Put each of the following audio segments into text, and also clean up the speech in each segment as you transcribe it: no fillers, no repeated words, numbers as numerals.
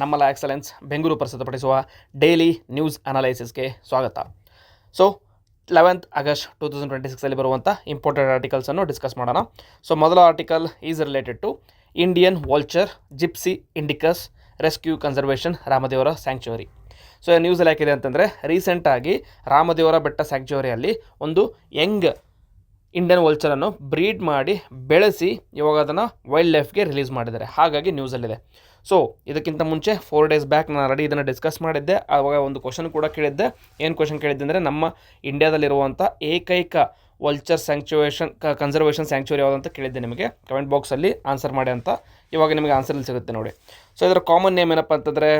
ನಮ್ಮಲ್ಲ excellence Bengaluru ಪ್ರಸ್ತುತಪಡಿಸುವ daily news ಅನಾಲೈಸಿಸ್ಗೆ ಸ್ವಾಗತ. So 11th August 2026 ಬರುವಂಥ ಇಂಪಾರ್ಟೆಂಟ್ ಆರ್ಟಿಕಲ್ಸನ್ನು ಡಿಸ್ಕಸ್ ಮಾಡೋಣ. ಸೊ ಮೊದಲ article is related to Indian vulture Gyps indicus rescue conservation Ramadevara sanctuary. So ನ್ಯೂಸಲ್ಲಿ ಯಾಕಿದೆ ಅಂತಂದರೆ, ರೀಸೆಂಟಾಗಿ ರಾಮದೇವರ ಬೆಟ್ಟ ಸ್ಯಾಂಕ್ಚುರಿಯಲ್ಲಿ ಒಂದು ಯಂಗ್ ಇಂಡಿಯನ್ ವಲ್ಚರನ್ನು ಬ್ರೀಡ್ ಮಾಡಿ ಬೆಳೆಸಿ ಇವಾಗ ಅದನ್ನು ವೈಲ್ಡ್ ಲೈಫ್ಗೆ ರಿಲೀಸ್ ಮಾಡಿದ್ದಾರೆ. ಹಾಗಾಗಿ ನ್ಯೂಸಲ್ಲಿದೆ. ಸೊ ಇದಕ್ಕಿಂತ ಮುಂಚೆ 4 days ಬ್ಯಾಕ್ ನಾನು ಆಲ್ರೆಡಿ ಇದನ್ನು ಡಿಸ್ಕಸ್ ಮಾಡಿದ್ದೆ. ಆವಾಗ ಒಂದು ಕ್ವಶನ್ ಕೂಡ ಕೇಳಿದ್ದೆ. ಏನು ಕ್ವಶನ್ ಕೇಳಿದ್ದೆ ಅಂದರೆ, ನಮ್ಮ ಇಂಡಿಯಾದಲ್ಲಿರುವಂಥ ಏಕೈಕ ವಲ್ಚರ್ ಕನ್ಸರ್ವೇಷನ್ ಸ್ಯಾಂಕ್ಚುರಿ ಯಾವುದಂತ ಕೇಳಿದ್ದೆ. ನಿಮಗೆ ಕಮೆಂಟ್ ಬಾಕ್ಸಲ್ಲಿ ಆನ್ಸರ್ ಮಾಡಿ ಅಂತ. ಇವಾಗ ನಿಮಗೆ ಆನ್ಸರಲ್ಲಿ ಸಿಗುತ್ತೆ ನೋಡಿ. ಸೊ ಇದರ ಕಾಮನ್ ನೇಮ್ ಏನಪ್ಪ ಅಂತಂದರೆ,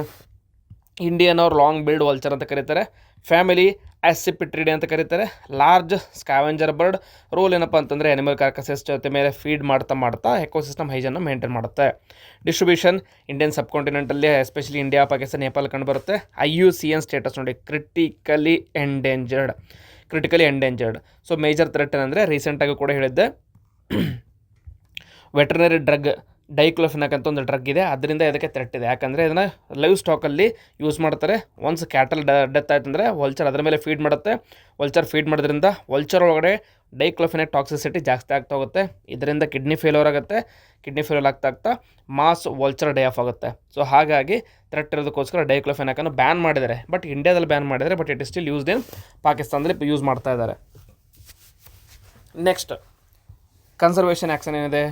Indian or long billed vulture ಅಂತ ಕರೀತಾರೆ, ಫ್ಯಾಮಿಲಿ ಆಸಿಪಿಟ್ರಿಡಿ ಅಂತ ಕರೀತಾರೆ, ಲಾರ್ಜ್ ಸ್ಕ್ಯಾವೆಂಜರ್ ಬರ್ಡ್. ರೋಲ್ ಏನಪ್ಪ ಅಂತಂದರೆ, ಅನಿಮಲ್ ಕಾರ್ಕಸಸ್ ಜೊತೆ ಮೇಲೆ ಫೀಡ್ ಮಾಡ್ತಾ ಎಕೋಸಿಸ್ಟಮ್ ಹೈಜನ್ನು ಮೇಂಟೈನ್ ಮಾಡುತ್ತೆ. ಡಿಸ್ಟ್ರಿಬ್ಯೂಷನ್ ಇಂಡಿಯನ್ ಸಬ್ ಕಾಂಟಿನೆಂಟಲ್ಲಿ ಎಸ್ಪೆಷಲಿ ಇಂಡಿಯಾ, ಪಾಕಿಸ್ತಾನ, ನೇಪಾಳ ಕಂಡು ಬರುತ್ತೆ. IUCN ಸ್ಟೇಟಸ್ ನೋಡಿ, critically endangered. So major threat ಏನಂದರೆ, ರೀಸೆಂಟಾಗಿ ಕೂಡ ಹೇಳಿದ್ದೆ, ವೆಟರ್ನರಿ ಡ್ರಗ್ ಡೈಕ್ಲೋಫಿನಾಕ್ ಅಂತ ಒಂದು ಡ್ರಗ್ ಇದೆ, ಅದರಿಂದ ಇದಕ್ಕೆ ಥ್ರೆಟ್ ಇದೆ. ಯಾಕಂದರೆ ಇದನ್ನು ಲೈವ್ ಸ್ಟಾಕಲ್ಲಿ ಯೂಸ್ ಮಾಡ್ತಾರೆ. ಒನ್ಸ್ ಕ್ಯಾಟಲ್ ಡೆತ್ ಆಯ್ತಂದರೆ ವಲ್ಚರ್ ಅದರ ಮೇಲೆ ಫೀಡ್ ಮಾಡುತ್ತೆ. ವಲ್ಚರ್ ಫೀಡ್ ಮಾಡೋದ್ರಿಂದ ವಲ್ಚರ್ ಒಳಗಡೆ ಡೈಕ್ಲೋಫಿನಾಕ್ ಟಾಕ್ಸಿಸಿಟಿ ಜಾಸ್ತಿ ಆಗ್ತಾ ಹೋಗುತ್ತೆ. ಇದರಿಂದ ಕಿಡ್ನಿ ಫೇಲ್ಯೂರ್ ಆಗುತ್ತೆ. ಕಿಡ್ನಿ ಫೇಲ್ಯೂರ್ ಆಗ್ತಾ ಮಾಸ್ ವಲ್ಚರ್ ಡೈ ಆಫ್ ಆಗುತ್ತೆ. ಸೊ ಹಾಗಾಗಿ ಥ್ರೆಟ್ ಇರೋದಕ್ಕೋಸ್ಕರ ಡೈಕ್ಲೋಫಿನಾಕನ್ನು ಬ್ಯಾನ್ ಮಾಡಿದ್ದಾರೆ. ಬಟ್ ಇಂಡಿಯಾದಲ್ಲಿ ಬ್ಯಾನ್ ಮಾಡಿದ್ದಾರೆ, but it is still used in ಪಾಕಿಸ್ತಾನದಲ್ಲಿ ಯೂಸ್ ಮಾಡ್ತಾ ಇದ್ದಾರೆ. ನೆಕ್ಸ್ಟ್ ಕನ್ಸರ್ವೇಷನ್ ಆ್ಯಕ್ಷನ್ ಏನಿದೆ,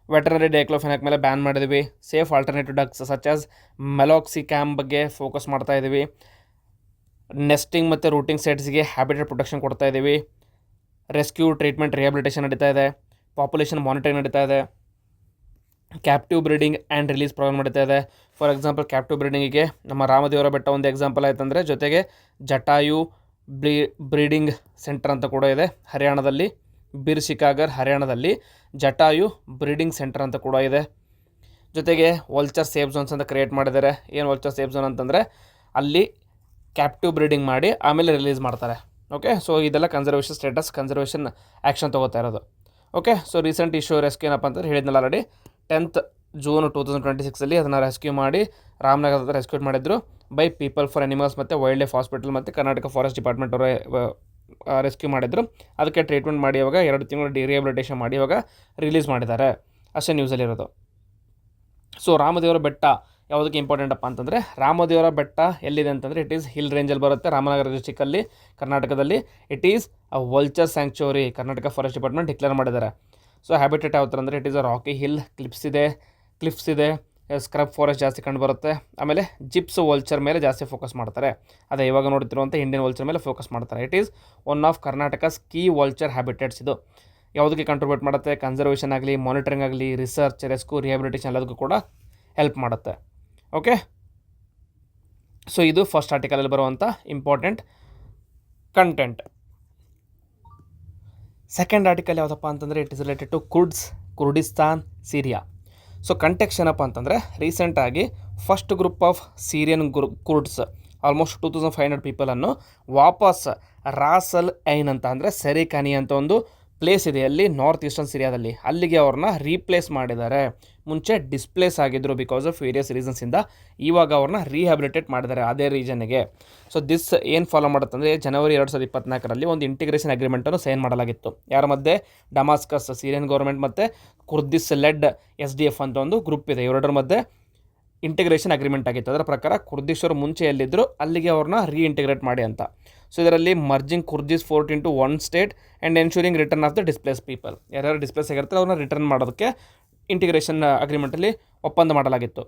ವೆಟರ್ನರಿ ಡೈಕ್ಲೋಫಿನಾಕ್ ಮೇಲೆ ಬ್ಯಾನ್ ಮಾಡಿದ್ವಿ. Safe alternative drugs such as ಮೆಲಾಕ್ಸಿಕ್ಯಾಮ್ ಬಗ್ಗೆ ಫೋಕಸ್ ಮಾಡ್ತಾ ಇದ್ದೀವಿ. ನೆಸ್ಟಿಂಗ್ ಮತ್ತು ರೂಟಿಂಗ್ ಸೈಟ್ಸ್ಗೆ ಹ್ಯಾಬಿಟೇಟ್ ಪ್ರೊಟೆಕ್ಷನ್ ಕೊಡ್ತಾ ಇದ್ದೀವಿ. ರೆಸ್ಕ್ಯೂ ಟ್ರೀಟ್ಮೆಂಟ್ ರಿಹ್ಯಾಬಿಲಿಟೇಷನ್ ನಡೀತಾ ಇದೆ. ಪಾಪ್ಯುಲೇಷನ್ ಮಾನಿಟರಿಂಗ್ ನಡೀತಾ ಇದೆ. Captive breeding and release program ನಡೀತಾ ಇದೆ. ಫಾರ್ ಎಕ್ಸಾಂಪಲ್ ಕ್ಯಾಪ್ಟಿವ್ ಬ್ರೀಡಿಂಗಿಗೆ ನಮ್ಮ ರಾಮದೇವರ ಬೆಟ್ಟ ಒಂದು ಎಕ್ಸಾಂಪಲ್ ಆಯ್ತಂದರೆ, ಜೊತೆಗೆ ಜಟಾಯು ಬ್ರೀಡಿಂಗ್ ಸೆಂಟರ್ ಅಂತ ಕೂಡ ಇದೆ ಹರಿಯಾಣದಲ್ಲಿ. ಬಿರ್ ಶಿಕಾಗರ್ ಹರಿಯಾಣದಲ್ಲಿ ಜಟಾಯು ಬ್ರೀಡಿಂಗ್ ಸೆಂಟರ್ ಅಂತ ಕೂಡ ಇದೆ. ಜೊತೆಗೆ ವಲ್ಚರ್ ಸೇಫ್ ಝೋನ್ಸ್ ಅಂತ ಕ್ರಿಯೇಟ್ ಮಾಡಿದ್ದಾರೆ. ಏನು ವಲ್ಚರ್ ಸೇಫ್ ಝೋನ್ ಅಂತಂದರೆ, ಅಲ್ಲಿ ಕ್ಯಾಪ್ಟಿವ್ ಬ್ರೀಡಿಂಗ್ ಮಾಡಿ ಆಮೇಲೆ ರಿಲೀಸ್ ಮಾಡ್ತಾರೆ. ಓಕೆ, ಸೊ ಇದೆಲ್ಲ ಕನ್ಸರ್ವೇಷನ್ ಆ್ಯಕ್ಷನ್ ತೊಗೋತಾ ಇರೋದು. Okay, so recent issue rescue ಏನಪ್ಪ ಅಂತಂದರೆ, ಹೇಳಿದ್ನಲ್ಲ ಆಲ್ರೆಡಿ, 10th June 2026 ಅದನ್ನು ರೆಸ್ಕ್ಯೂ ಮಾಡಿ ರಾಮನಗರದ ರೆಸ್ಕ್ಯೂ ಮಾಡಿದ್ರು ಬೈ ಪೀಪಲ್ ಫಾರ್ ಅನಿಮಲ್ಸ್ ಮತ್ತು ವೈಲ್ಡ್ ಲೈಫ್ ಹಾಸ್ಪಿಟಲ್ ಮತ್ತು ಕರ್ನಾಟಕ ಫಾರೆಸ್ಟ್ ಡಿಪಾರ್ಟ್ಮೆಂಟ್ ಅವರು ರೆಸ್ಕ್ಯೂ ಮಾಡಿದ್ರು. ಅದಕ್ಕೆ ಟ್ರೀಟ್ಮೆಂಟ್ ಮಾಡಿ ಇವಾಗ 2 ತಿಂಗಳು ರಿಹ್ಯಾಬಿಲಿಟೇಷನ್ ಮಾಡಿ ಇವಾಗ ರಿಲೀಸ್ ಮಾಡಿದ್ದಾರೆ. ಅಷ್ಟೇ ನ್ಯೂಸಲ್ಲಿರೋದು. ಸೊ ರಾಮದೇವರ ಬೆಟ್ಟ ಯಾವುದಕ್ಕೆ ಇಂಪಾರ್ಟೆಂಟ್ ಅಪ್ಪ ಅಂತಂದರೆ, ರಾಮದೇವರ ಬೆಟ್ಟ ಎಲ್ಲಿದೆ ಅಂತಂದರೆ, ಇಟ್ ಈಸ್ ಹಿಲ್ ರೇಂಜಲ್ಲಿ ಬರುತ್ತೆ, ರಾಮನಗರ ಡಿಸ್ಟಿಕಲ್ಲಿ, ಕರ್ನಾಟಕದಲ್ಲಿ. It is a vulture sanctuary, Karnataka forest department declare ಮಾಡಿದ್ದಾರೆ. ಸೊ ಹ್ಯಾಬಿಟೇಟ್ ಯಾವ ಥರ ಅಂದರೆ, it is a rocky hill, cliffs ಇದೆ, ಸ್ಕ್ರಬ್ ಫಾರೆಸ್ಟ್ ಜಾಸ್ತಿ ಕಂಡು ಬರುತ್ತೆ. ಆಮೇಲೆ ಜಿಪ್ಸ್ ವಲ್ಚರ್ ಮೇಲೆ ಜಾಸ್ತಿ ಫೋಕಸ್ ಮಾಡ್ತಾರೆ. ಅದೇ ಇವಾಗ ನೋಡ್ತಿರುವಂಥ ಇಂಡಿಯನ್ ವಲ್ಚರ್ ಮೇಲೆ ಫೋಕಸ್ ಮಾಡ್ತಾರೆ. It is one of Karnataka's key vulture habitats. ಇದು ಯಾವುದಕ್ಕೆ ಕಂಟ್ರಿಬ್ಯೂಟ್ ಮಾಡುತ್ತೆ, ಕನ್ಸರ್ವೇಷನ್ ಆಗಲಿ, ಮಾನಿಟರಿಂಗ್ ಆಗಲಿ, ರಿಸರ್ಚ್, ರೆಸ್ಕ್ಯೂ, ರಿಹ್ಯಾಬಿಲಿಟೇಷನ್ ಎಲ್ಲದಕ್ಕೂ ಕೂಡ ಹೆಲ್ಪ್ ಮಾಡುತ್ತೆ. ಓಕೆ, ಸೊ ಇದು ಫಸ್ಟ್ ಆರ್ಟಿಕಲಲ್ಲಿ ಬರುವಂಥ ಇಂಪಾರ್ಟೆಂಟ್ ಕಂಟೆಂಟ್. ಸೆಕೆಂಡ್ ಆರ್ಟಿಕಲ್ ಯಾವುದಪ್ಪ ಅಂತಂದರೆ, it is related to Kurdistan, Syria. So context ಏನಪ್ಪ ಅಂತಂದರೆ, ರೀಸೆಂಟಾಗಿ first group of Syrian Kurds almost 2500 ಪೀಪಲನ್ನು ವಾಪಸ್ ರಾಸಲ್ ಐನ್ ಅಂತ ಅಂದರೆ ಸೆರಿಕಾನಿ ಅಂತ ಒಂದು ಪ್ಲೇಸ್ ಇದೆ ಅಲ್ಲಿ ನಾರ್ತ್ ಈಸ್ಟರ್ನ್ ಸಿರಿಯಾದಲ್ಲಿ, ಅಲ್ಲಿಗೆ ಅವ್ರನ್ನ ರೀಪ್ಲೇಸ್ ಮಾಡಿದ್ದಾರೆ. ಮುಂಚೆ ಡಿಸ್ಪ್ಲೇಸ್ ಆಗಿದ್ದರು ಬಿಕಾಸ್ ಆಫ್ ವೇರಿಯಸ್ ರೀಸನ್ಸಿಂದ. ಇವಾಗ ಅವ್ರನ್ನ ರೀಹ್ಯಾಬಿಲಿಟೇಟ್ ಮಾಡಿದ್ದಾರೆ ಅದೇ ರೀಜನ್ಗೆ. ಸೊ ದಿಸ್ ಏನು ಫಾಲೋ ಮಾಡುತ್ತಂದರೆ, ಜನವರಿ 2024 ಒಂದು ಇಂಟಿಗ್ರೇಷನ್ ಅಗ್ರಿಮೆಂಟನ್ನು ಸೈನ್ ಮಾಡಲಾಗಿತ್ತು. ಯಾರ ಮಧ್ಯೆ, ಡಮಾಸ್ಕಸ್ ಸಿರಿಯನ್ ಗೌರ್ಮೆಂಟ್ ಮತ್ತು ಕುರ್ದಿಸ್ ಲೆಡ್ SDF ಅಂತ ಒಂದು ಗ್ರೂಪ್ ಇದೆ, ಇವರೆರಡರ ಮಧ್ಯೆ ಇಂಟಿಗ್ರೇಷನ್ ಅಗ್ರಿಮೆಂಟ್ ಆಗಿತ್ತು. ಅದರ ಪ್ರಕಾರ ಕುರ್ದಿಶರು ಮುಂಚೆ ಎಲ್ಲಿದ್ದರು ಅಲ್ಲಿಗೆ ಅವ್ರನ್ನ ರೀಇಂಟಿಗ್ರೇಟ್ ಮಾಡಿ ಅಂತ. ಸೊ ಇದರಲ್ಲಿ merging Kurdish fort into one state and ensuring return of the displace people, ಯಾರ್ಯಾರು ಡಿಸ್ಪ್ಲೇಸ್ ಆಗಿರ್ತಾರೆ ಅವ್ರನ್ನ ರಿಟರ್ನ್ ಮಾಡೋದಕ್ಕೆ ಇಂಟಿಗ್ರೇಷನ್ ಅಗ್ರಿಮೆಂಟಲ್ಲಿ ಒಪ್ಪಂದ ಮಾಡಲಾಗಿತ್ತು.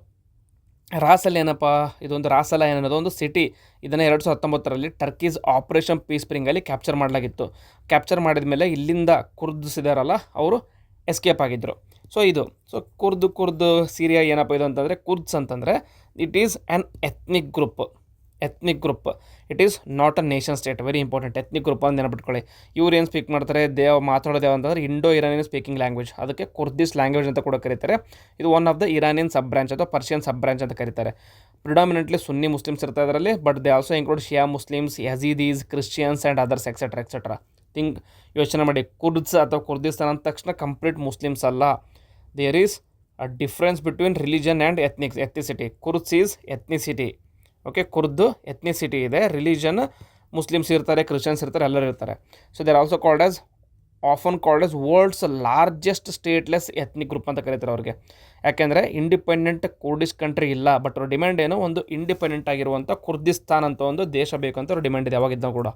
ರಾಸಲ್ ಏನಪ್ಪ, ಇದೊಂದು ರಾಸಲ ಅನ್ನೋದು ಒಂದು ಸಿಟಿ. ಇದನ್ನು 2019 ಟರ್ಕೀಸ್ ಆಪರೇಷನ್ ಪೀಸ್ ಸ್ಪ್ರಿಂಗಲ್ಲಿ ಕ್ಯಾಪ್ಚರ್ ಮಾಡಲಾಗಿತ್ತು. ಕ್ಯಾಪ್ಚರ್ ಮಾಡಿದ ಮೇಲೆ ಇಲ್ಲಿಂದ ಕುರ್ದ್ಸ್ ಇದಾರಲ್ಲ ಅವರು ಎಸ್ಕೇಪ್ ಆಗಿದ್ದರು. ಸೊ ಇದು ಕುರ್ದು ಸಿರಿಯಾ ಏನಪ್ಪ ಇದು ಅಂತಂದರೆ, ಕುರ್ದ್ಸ್ ಅಂತಂದರೆ it is an ethnic group. It is not a nation state. Very important, ethnic group ಅಂತ ನೆನಪಿಟ್ಕೊಳ್ಳಿ. ಇವ್ರು ಏನು ಸ್ಪೀಕ್ ಮಾಡ್ತಾರೆ, ಮಾತಾಡೋದು ಅಂತಂದರೆ ಇಂಡೋ ಇರಾನಿಯನ್ ಸ್ಪೀಕಿಂಗ್ ಲ್ಯಾಂಗ್ವೇಜ್, ಅದಕ್ಕೆ ಕುರ್ದಿಸ್ ಲ್ಯಾಂಗ್ವೇಜ್ ಅಂತ ಕೂಡ ಕರೀತಾರೆ. ಇದು one of the Iranian sub branch ಅಥವಾ ಪರ್ಷಿಯನ್ ಸಬ್ ಬ್ರಾಂಚ್ ಅಂತ ಕರೀತಾರೆ. ಪ್ರಿಡಾಮಿನೆಂಟ್ಲಿ ಸುನ್ನಿ ಮುಸ್ಲಿಮ್ಸ್ ಇರ್ತಾ ಇದರಲ್ಲಿ, but they also include Shia Muslims, Yazidis, Christians and others etcetera. ಯೋಚನೆ ಮಾಡಿ, ಕುರ್ದ್ಸ್ ಅಥವಾ ಕುರ್ದಿಸ್ತಾನ್ ಅಂದ ತಕ್ಷಣ ಕಂಪ್ಲೀಟ್ ಮುಸ್ಲಿಮ್ಸ್ ಅಲ್ಲ. There is difference between religion and ethnicity. Kurds is ethnicity. Okay, Kurd ethnicity ಇದೆ, religion Muslims ಇರ್ತಾರೆ, ಕ್ರಿಶ್ಚಿಯನ್ಸ್ ಇರ್ತಾರೆ, ಎಲ್ಲರೂ ಇರ್ತಾರೆ. So they are also often called as world's largest stateless ethnic group ಅಂತ ಕರೀತಾರೆ ಅವ್ರಿಗೆ. ಯಾಕೆಂದರೆ ಇಂಡಿಪೆಂಡೆಂಟ್ ಕುರ್ಡಿಶ್ ಕಂಟ್ರಿ ಇಲ್ಲ, ಬಟ್ ಅವ್ರ ಡಿಮ್ಯಾಂಡ್ ಏನು, ಒಂದು ಇಂಡಿಪೆಂಡೆಂಟ್ ಆಗಿರುವಂಥ ಕುರ್ದಿಸ್ತಾನ್ ಅಂತ ಒಂದು ದೇಶ ಬೇಕು ಅಂತ ಅವ್ರ ಡಿಮ್ಯಾಂಡ್ ಇದೆ ಯಾವಾಗಿದ್ದ ಕೂಡ.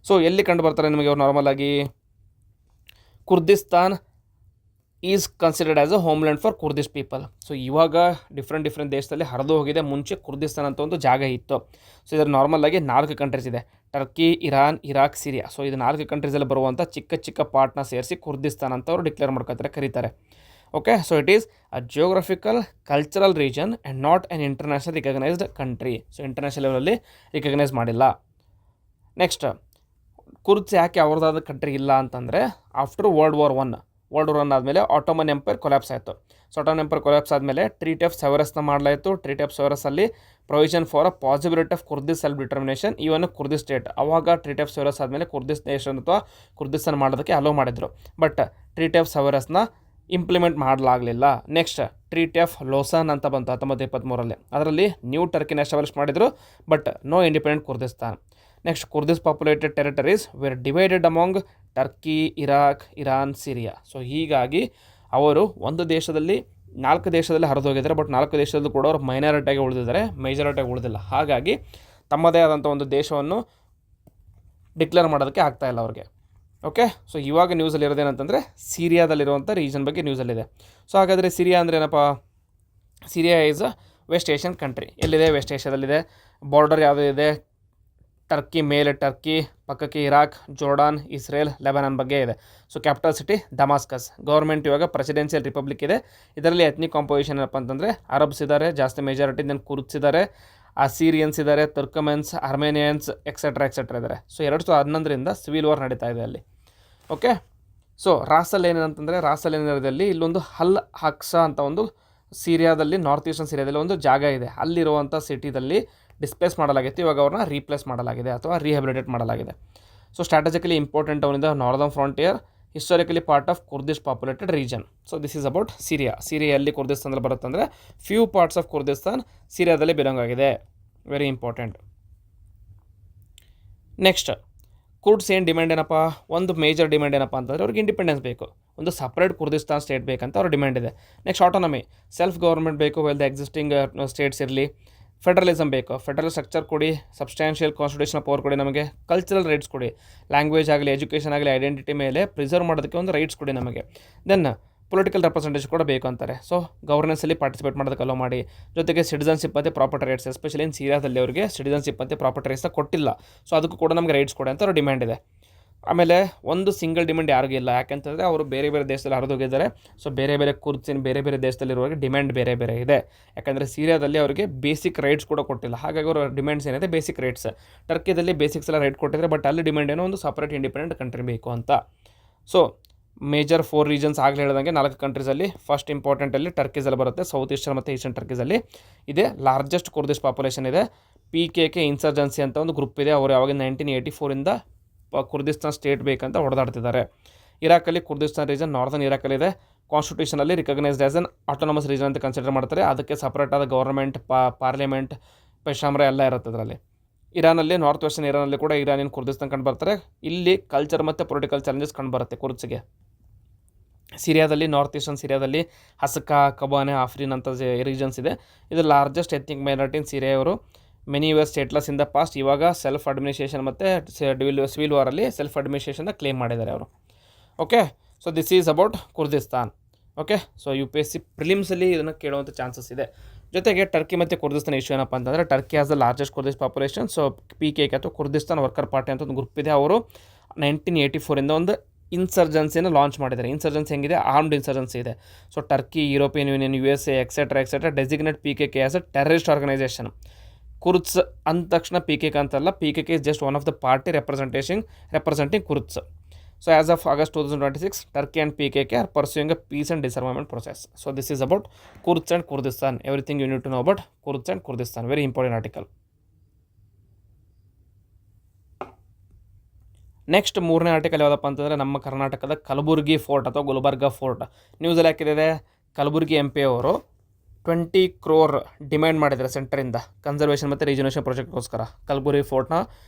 ಸೊ ಎಲ್ಲಿ ಕಂಡು ಬರ್ತಾರೆ ನಿಮಗೆ ಅವ್ರು ನಾರ್ಮಲ್ ಆಗಿ? Kurdistan is considered as a homeland for Kurdish people. So ಇವಾಗ ಡಿಫ್ರೆಂಟ್ ದೇಶದಲ್ಲಿ ಹರಿದು ಹೋಗಿದೆ. ಮುಂಚೆ ಕುರ್ದಿಸ್ತಾನ್ ಅಂತ ಒಂದು ಜಾಗ ಇತ್ತು. ಸೊ ಇದರ ನಾರ್ಮಲ್ ಆಗಿ 4 ಕಂಟ್ರೀಸ್ ಇದೆ: Turkey, Iran, Iraq, Syria. So ಇದು 4 ಕಂಟ್ರೀಸಲ್ಲಿ ಬರುವಂಥ ಚಿಕ್ಕ ಪಾರ್ಟ್ನ ಸೇರಿಸಿ ಕುರ್ದಿಸ್ತಾನ್ ಅಂತ ಅವರು ಡಿಕ್ಲೇರ್ ಮಾಡ್ಕೊತಾರೆ, ಕರೀತಾರೆ. Okay, so it is a geographical cultural region and not an international recognised country. So international ಲೆವೆಲಲ್ಲಿ ರಿಕಗ್ನೈಸ್ ಮಾಡಿಲ್ಲ. ನೆಕ್ಸ್ಟ್, ಕುರ್ದ್ಸ್ ಯಾಕೆ ಅವ್ರದ್ದಾದ ಕಂಟ್ರಿ ಇಲ್ಲ ಅಂತಂದರೆ, ಆಫ್ಟರ್ ವರ್ಲ್ಡ್ ವಾರ್ ಒನ್ ಆದಮೇಲೆ ಆಟೋಮನ್ ಎಂಪೈರ್ ಕೊಲ್ಯಾಪ್ಸ್ ಆಯಿತು. ಸೊ ಆಟೋಮನ್ ಎಂಪೈರ್ ಕೊಲ್ಯಾಪ್ಸ್ ಆದಮೇಲೆ treaty of ಸೆವರಸ್ನ ಮಾಡಲಾಯಿತು. ಟ್ರೀಟಿ ಆಫ್ ಸೆವರಸಲ್ಲಿ provision for a possibility of Kurdish self determination, even Kurdish state. ಅವಾಗ ಟ್ರೀಟಿ ಆಫ್ ಸೆವರಸ್ ಆದಮೇಲೆ ಕುರ್ದಿಸ್ ನೇಷನ್ ಅಥವಾ Kurdistan ಮಾಡೋದಕ್ಕೆ ಅಲೋ ಮಾಡಿದರು. ಬಟ್ ಟ್ರೀಟಿ ಆಫ್ ಸೆವರಸ್ನ ಇಂಪ್ಲಿಮೆಂಟ್ ಮಾಡಲಾಗಲಿಲ್ಲ. ನೆಕ್ಸ್ಟ್, ಟ್ರೀಟಿ ಆಫ್ ಲೋಸನ್ ಅಂತ ಬಂತು 1923ರಲ್ಲಿ. ಅದರಲ್ಲಿ ನ್ಯೂ ಟರ್ಕಿನ ಎಸ್ಟಾಬ್ಲಿಷ್ ಮಾಡಿದರು, but no independent Kurdistan. Next, Kurdish populated territories were divided among Turkey, Iraq, Iran, Syria. So ಹೀಗಾಗಿ ಅವರು ಒಂದು ದೇಶದಲ್ಲಿ 4 ದೇಶದಲ್ಲಿ ಹರಿದೋಗಿದ್ದಾರೆ, ಬಟ್ 4 ದೇಶದಲ್ಲೂ ಕೂಡ ಅವರು ಮೈನಾರಿಟಿಯಾಗಿ ಉಳಿದಿದ್ದಾರೆ, ಮೇಜಾರಿಟಿಯಾಗಿ ಉಳಿದಿಲ್ಲ. ಹಾಗಾಗಿ ತಮ್ಮದೇ ಆದಂಥ ಒಂದು ದೇಶವನ್ನು ಡಿಕ್ಲೇರ್ ಮಾಡೋದಕ್ಕೆ ಆಗ್ತಾಯಿಲ್ಲ ಅವ್ರಿಗೆ. ಓಕೆ, ಸೊ ಇವಾಗ ನ್ಯೂಸಲ್ಲಿ ಇರೋದೇನಂತಂದರೆ ಸಿರಿಯಾದಲ್ಲಿರುವಂಥ ರೀಜನ್ ಬಗ್ಗೆ ನ್ಯೂಸಲ್ಲಿದೆ. ಸೊ ಹಾಗಾದರೆ ಸಿರಿಯಾ ಅಂದರೆ ಏನಪ್ಪ? Syria is a West Asian country. ಎಲ್ಲಿದೆ? ವೆಸ್ಟ್ ಏಷ್ಯಾದಲ್ಲಿದೆ. ಬಾರ್ಡರ್ ಯಾವುದಿದೆ? ಟರ್ಕಿ ಮೇಲೆ ಟರ್ಕಿ, ಪಕ್ಕಕ್ಕೆ ಇರಾಕ್, ಜೋರ್ಡಾನ್, ಇಸ್ರೇಲ್, ಲೆಬನಾನ್ ಬಗ್ಗೆ ಇದೆ. So capital city Damascus. Government ಇವಾಗ ಪ್ರೆಸಿಡೆನ್ಷಿಯಲ್ ರಿಪಬ್ಲಿಕ್ ಇದೆ. ಇದರಲ್ಲಿ ಎಥ್ನಿಕ್ ಕಾಂಪೋಸಿಷನ್ ಏನಪ್ಪ ಅಂತಂದರೆ ಅರಬ್ಸ್ ಇದ್ದಾರೆ ಜಾಸ್ತಿ, ಮೆಜಾರಿಟಿ. ದೆನ್ ಕುರ್ದ್ಸ್ ಇದ್ದಾರೆ, ಅಸೀರಿಯನ್ಸ್ ಇದ್ದಾರೆ, ತುರ್ಕಮೆನ್ಸ್, ಅರ್ಮೇನಿಯನ್ಸ್, ಎಕ್ಸೆಟ್ರಾ ಇದ್ದಾರೆ. ಸೊ 2011ರಿಂದ ಸಿವಿಲ್ ವಾರ್ ನಡೀತಾ ಇದೆ ಅಲ್ಲಿ. ಓಕೆ, ಸೊ ರಾಸಲ್ ಏನೇನಂತಂದರೆ, ರಾಸಲ್ ಏನಿರೋದಲ್ಲಿ ಇಲ್ಲೊಂದು ಹಲ್ ಹಕ್ಸಾ ಅಂತ ಒಂದು ಸಿರಿಯಾದಲ್ಲಿ, ನಾರ್ತ್ ಈಸ್ಟರ್ನ್ ಸಿರಿಯಾದಲ್ಲಿ ಒಂದು ಜಾಗ ಇದೆ. ಅಲ್ಲಿರುವಂಥ ಸಿಟಿದಲ್ಲಿ ಡಿಸ್ಪ್ಲೇಸ್ ಮಾಡಲಾಗಿತ್ತು. ಇವಾಗ ಅವ್ರನ್ನ ರೀಪ್ಲೇಸ್ ಮಾಡಲಾಗಿದೆ ಅಥವಾ ರಿಹ್ಯಾಬಿಲಿಟೇಟ್ ಮಾಡಲಾಗಿದೆ. ಸೊ ಸ್ಟ್ರಾಟಜಿಕಲಿ ಇಂಪಾರ್ಟೆಂಟ್ ಅವನಿಂದ northern frontier, historically part of Kurdish populated region. So this is about Syria. ಸಿರಿಯಲ್ಲಿ ಕುರ್ದಿಸ್ತಾನಲ್ಲಿ ಬರುತ್ತಂದರೆ ಫ್ಯೂ ಪಾರ್ಟ್ಸ್ ಆಫ್ ಕುರ್ದಿಸ್ತಾನ್ ಸಿರಿಯಾದಲ್ಲಿ ಬಿಲಾಂಗ್ ಆಗಿದೆ. Very important. ನೆಕ್ಸ್ಟ್, ಕುರ್ಡ್ಸ್ ಏನು ಡಿಮ್ಯಾಂಡ್ ಏನಪ್ಪ? ಒಂದು ಮೇಜರ್ ಡಿಮ್ಯಾಂಡ್ ಏನಪ್ಪ ಅಂತಂದರೆ ಅವ್ರಿಗೆ ಇಂಡಿಪೆಂಡೆನ್ಸ್ ಬೇಕು, ಒಂದು ಸಪ್ರೇಟ್ ಕುರ್ದಿಸ್ತಾನ್ ಸ್ಟೇಟ್ ಬೇಕಂತ ಅವ್ರ ಡಿಮ್ಯಾಂಡ್ ಇದೆ. ನೆಕ್ಸ್ಟ್, ಆಟೋನಮಿ, ಸೆಲ್ಫ್ ಗೌರ್ಮೆಂಟ್ ಬೇಕು, ವೆಲ್ ದ ಎಕ್ಸಿಸ್ಟಿಂಗ್ ಸ್ಟೇಟ್ಸ್ ಇರಲಿ. ಫೆಡರಲಿಸಮ್ ಬೇಕು, ಫೆಡರಲ್ ಸ್ಟ್ರಕ್ಚರ್ ಕೊಡಿ, ಸಬ್ಸ್ಟ್ಯಾನ್ಷಿಯಲ್ ಕಾನ್ಸ್ಟಿಟ್ಯೂಷನ್ ಪವರ್ ಕೊಡಿ ನಮಗೆ, ಕಲ್ಚರಲ್ ರೈಟ್ಸ್ ಕೊಡಿ, ಲ್ಯಾಂಗ್ವೇಜ್ ಆಗಲಿ, ಎಜುಕೇಷನ್ ಆಗಲಿ, ಐಡೆಂಟಿಟಿ ಮೇಲೆ ಪ್ರಿಸರ್ವ್ ಮಾಡೋದಕ್ಕೆ ಒಂದು ರೈಟ್ಸ್ ಕೊಡಿ ನಮಗೆ. ದೆನ್ ಪೊಲಿಟಿಕಲ್ ರೆಪ್ರೆಸೆಂಟೇಷನ್ ಕೂಡ ಬೇಕು ಅಂತಾರೆ. ಸೊ ಗವರ್ನೆನ್ಸಲ್ಲಿ ಪಾರ್ಟಿಸಿಪೇಟ್ ಮಾಡೋದಕ್ಕೆ ಅಲೋ ಮಾಡಿ. ಜೊತೆಗೆ ಸಿಟಿಸನ್ಶಿಪ್ ಮತ್ತು ಪ್ರಾಪರ್ಟಿ ರೈಟ್ಸ್, ಎಸ್ಪೆಷಲಿ ಇನ್ ಸಿರಿಯಾದಲ್ಲಿ ಅವರಿಗೆ ಸಿಟಿಸನ್ಶಿಪ್ ಮತ್ತು ಪ್ರಾಪರ್ಟಿ ರೈಟ್ಸ್ನ ಕೊಟ್ಟಿಲ್ಲ. ಸೊ ಅದಕ್ಕೂ ಕೂಡ ನಮಗೆ ರೈಟ್ಸ್ ಕೊಡಿ ಅಂತ ಅವ್ರ ಡಿಮ್ಯಾಂಡ್ ಇದೆ. ಆಮೇಲೆ ಒಂದು ಸಿಂಗಲ್ ಡಿಮ್ಯಾಂಡ್ ಯಾರಿಗೂ ಇಲ್ಲ, ಯಾಕೆಂತಂದರೆ ಅವರು ಬೇರೆ ದೇಶದಲ್ಲಿ ಹರಿದೋಗಿದ್ದಾರೆ. ಸೊ ಬೇರೆ ಕುರ್ಚಿನ ಬೇರೆ ದೇಶದಲ್ಲಿರುವಾಗ ಡಿಮ್ಯಾಂಡ್ ಬೇರೆ ಇದೆ. ಯಾಕಂದರೆ ಸಿರಿಯಾದಲ್ಲಿ ಅವರಿಗೆ ಬೇಸಿಕ್ ರೈಟ್ಸ್ ಕೂಡ ಕೊಟ್ಟಿಲ್ಲ. ಹಾಗಾಗಿ ಅವರ ಡಿಮ್ಯಾಂಡ್ಸ್ ಏನಿದೆ ಬೇಸಿಕ್ ರೈಟ್ಸ್. ಟರ್ಕಿದಲ್ಲಿ ಬೇಸಿಕ್ಸ್ ಎಲ್ಲ ರೈಟ್ ಕೊಟ್ಟಿದ್ದಾರೆ, ಬಟ್ ಅಲ್ಲಿ ಡಿಮ್ಯಾಂಡ್ ಏನೋ ಒಂದು ಸಪ್ರೇಟ್ ಇಂಡಿಪೆಂಡೆಂಟ್ ಕಂಟ್ರಿ ಬೇಕು ಅಂತ. ಸೊ ಮೇಜರ್ 4 ರೀಜನ್ಸ್ ಆಗಲೇ ಹೇಳಿದಂಗೆ 4 ಕಂಟ್ರೀಸಲ್ಲಿ ಫಸ್ಟ್ ಇಂಪಾರ್ಟೆಂಟಲ್ಲಿ ಟರ್ಕೀಸಲ್ಲಿ ಬರುತ್ತೆ. ಸೌತ್ ಈಸ್ಟರ್ನ್ ಮತ್ತು ಈಸ್ಟರ್ನ್ ಟರ್ಕೀಸಲ್ಲಿ ಇದೆ. ಲಾರ್ಜೆಸ್ಟ್ ಕುರ್ದಿಶ್ ಪಾಪ್ಯುಲೇಷನ್ ಇದೆ. PKK ಇನ್ಸರ್ಜೆನ್ಸಿ ಅಂತ ಒಂದು ಗ್ರೂಪ್ ಇದೆ. ಅವರು ಯಾವಾಗ 1984ರಿಂದ ಕುರ್ದಿಸ್ತಾನ್ ಸ್ಟೇಟ್ ಬೇಕಂತ ಹೊಡೆದಾಡ್ತಿದ್ದಾರೆ. ಇರಾಕಲ್ಲಿ ಕುರ್ದಿಸ್ತಾನ್ ರೀಜನ್ ನಾರ್ದರ್ನ್ ಇರಾಕಲ್ಲಿದೆ. ಕಾನ್ಸ್ಟಿಟ್ಯೂಷನಲ್ಲಿ recognised as an autonomous region ಅಂತ ಕನ್ಸಿಡರ್ ಮಾಡ್ತಾರೆ. ಅದಕ್ಕೆ ಸಪ್ರೇಟ್ ಆದ ಗೌರ್ಮೆಂಟ್, ಪಾರ್ಲಿಮೆಂಟ್, ಪೆಶಾಮ್ರ ಎಲ್ಲ ಇರುತ್ತೆ ಅದರಲ್ಲಿ. ಇರಾನಲ್ಲಿ, ನಾರ್ತ್ ವೆಸ್ಟರ್ನ್ ಇರಾನಲ್ಲಿ ಕೂಡ ಇರಾನಿಯನ್ ಕುರ್ದಿಸ್ತಾನ್ ಕಂಡು ಬರ್ತಾರೆ. ಇಲ್ಲಿ ಕಲ್ಚರ್ ಮತ್ತು ಪೊಲಿಟಿಕಲ್ ಚಾಲೆಂಜಸ್ ಕಂಡು ಬರುತ್ತೆ ಕುರ್ದ್ಸ್ಗೆ. ಸಿರಿಯಾದಲ್ಲಿ, ನಾರ್ತ್ ಈಸ್ಟರ್ನ್ ಸಿರಿಯಾದಲ್ಲಿ ಹಸಕಾ, ಕಬಾನೆ, ಆಫ್ರಿನ್ ಅಂತ ರೀಜನ್ಸ್ ಇದೆ. ಇದು largest ethnic minority in Syria. ಅವರು many US stateless in the past, ಇವಾಗ ಸೆಲ್ಫ್ ಅಡ್ಮಿನಿಸ್ಟ್ರೇಷನ್ ಮತ್ತು ಸಿವಿಲ್ ವಾರಲ್ಲಿ ಸೆಲ್ಫ್ ಅಡ್ಮಿನಿಸ್ಟ್ರೇಷನ್ನ ಕ್ಲೇಮ್ ಮಾಡಿದ್ದಾರೆ ಅವರು. Okay, so this is about Kurdistan. Okay, so UPSC ಪ್ರಿಲಿಮ್ಸಲ್ಲಿ ಇದನ್ನು ಕೇಳುವಂಥ ಚಾನ್ಸಸ್ ಇದೆ. ಜೊತೆಗೆ ಟರ್ಕಿ ಮತ್ತು ಕುರ್ದಿಸ್ತಾನ್ ಇಶ್ಯೂ ಏನಪ್ಪ ಅಂತಂದರೆ, Turkey as the largest Kurdish population. So PKK ಅಥವಾ ಕುರ್ದಿಸ್ತಾನ್ ವರ್ಕರ್ ಪಾರ್ಟಿ ಅಂತ ಒಂದು ಗ್ರೂಪ್ ಇದೆ. ಅವರು 1984ರಿಂದ ಒಂದು ಇನ್ಸರ್ಜೆನ್ಸಿನ ಲಾಂಚ್ ಮಾಡಿದ್ದಾರೆ. ಇನ್ಸರ್ಜೆನ್ಸಿ ಹೆಂಗಿದೆ? ಆರ್ಮ್ಡ್ ಇನ್ಸರ್ಜೆನ್ಸಿ ಇದೆ. So Turkey, European Union, USA etcetera designate PKK as a terrorist organisation. Kurds ಅಂದ ತಕ್ಷಣ PKK ಅಂತಲ್ಲ, PKK is just one of the party representing Kurds. So as of August 2026, Turkey and PKK are pursuing a peace and disarmament process. So this is about Kurds and Kurdistan. Everything you need to know about Kurds and Kurdistan. Very important article. Next 3ನೇ article ಯಾವುದಪ್ಪ ಅಂತಂದರೆ, ನಮ್ಮ ಕರ್ನಾಟಕದ Kalaburagi fort ಅಥವಾ Gulbarga fort ನ್ಯೂಸಲ್ಲಿ ಹಾಕಿದೆ. Kalaburagi MP ಅವರು 20 crore demand ಮಾಡಿದ್ದಾರೆ ಸೆಂಟರಿಂದ ಕನ್ಸರ್ವೇಷನ್ ಮತ್ತು ರೀಜನರೇಷನ್ ಪ್ರಾಜೆಕ್ಟ್ಗೋಸ್ಕರ ಕಲಬುರಗಿ ಫೋರ್ಟ್ನ